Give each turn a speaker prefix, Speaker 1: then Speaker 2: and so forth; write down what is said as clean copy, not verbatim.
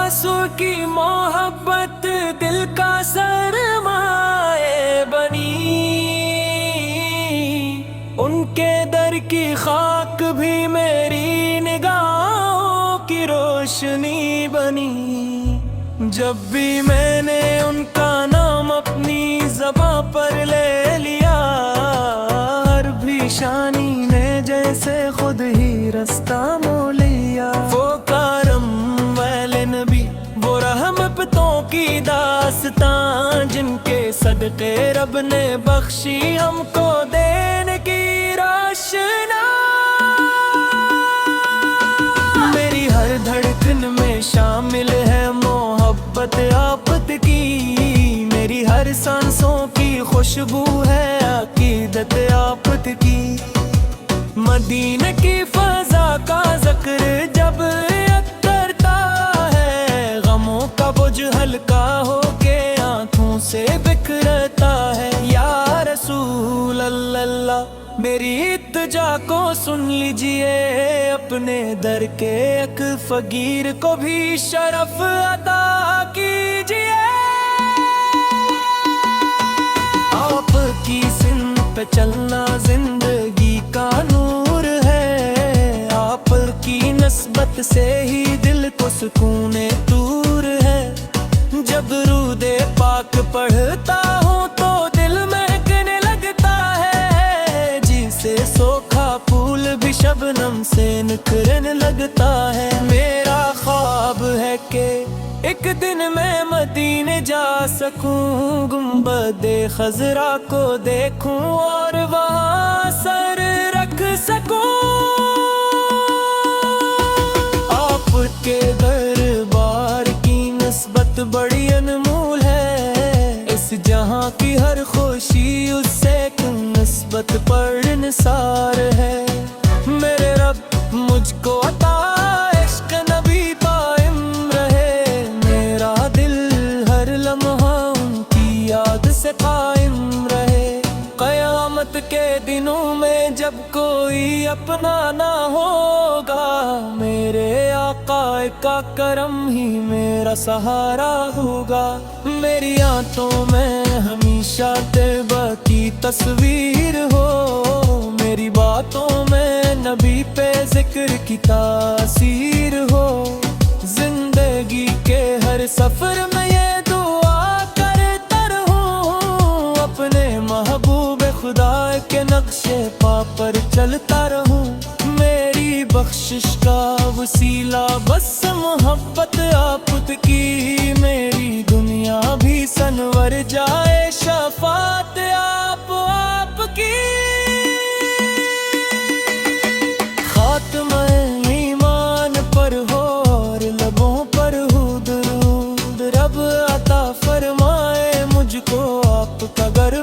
Speaker 1: رسول کی محبت دل کا سرمایہ بنی، ان کے در کی خاک بھی میری نگاہوں کی روشنی بنی۔ جب بھی میں نے ان کا نام اپنی زباں پر لے لیا، ہر پیشانی نے جیسے خود ہی رستہ مول لیا۔ وہ کرم والے نبی، وہ رحمتوں کی داستان، جن کے صدقے رب نے بخشی ہم کو دین کی روشنی۔ میری ہر دھڑکن میں شامل ہے محبت آپ کی، میری ہر سانسوں کی خوشبو ہے عقیدت آپ کی۔ مدینہ کی فضا کا ذکر جب کرتا ہے، غموں کا بوجھ ہلکا ہو کے آنکھوں سے بکھرتا ہے۔ یا رسول اللہ میری التجا کو سن لیجئے، اپنے در کے ایک فقیر کو بھی شرف عطا کیجئے۔ آپ کی سمت پہ چلنا زندگی کا نور ہے، آپ کی نسبت سے ہی دل کو سکون طور ہے۔ جب درود پاک پڑھتا ہوں تو دل مہکنے لگتا ہے، جسے سوکھا پھول بھی شبنم سے نکھرنے لگتا ہے۔ میرا خواب ہے کہ ایک دن میں مدینے جا سکوں، گنبد خضرا کو دیکھوں اور وہاں سر رکھ سکوں۔ آپ کے دربار کی نسبت بڑی انمول ہے، اس جہاں کی ہر خوشی اس سے نسبت پر نثار ہے۔ میرے رب مجھ کو عطا عشق نبی قائم رہے، میرا دل ہر لمحہ ان کی یاد سے قائم رہے۔ قیامت کے دنوں میں جب کوئی اپنا نہ ہوگا، میرے آقا کا کرم ہی میرا سہارا ہوگا۔ میری آنکھوں میں ہمیشہ طیبہ کی تصویر ہو، میری باتوں میں نبی پہ ذکر کی تاثیر ہو۔ زندگی کے ہر سفر میں یہ دعا کرتا رہوں، اپنے محبوب خدا کے نقش پا پر چلتا رہوں۔ میری بخشش کا وسیلہ بس محبت آپ کی، میری دنیا بھی سنور جائے شفاعت آپ کی۔ خاتمہ ایمان پر ہو اور لبوں پر ہو درود، رب عطا فرمائے مجھ کو آپ کا گھر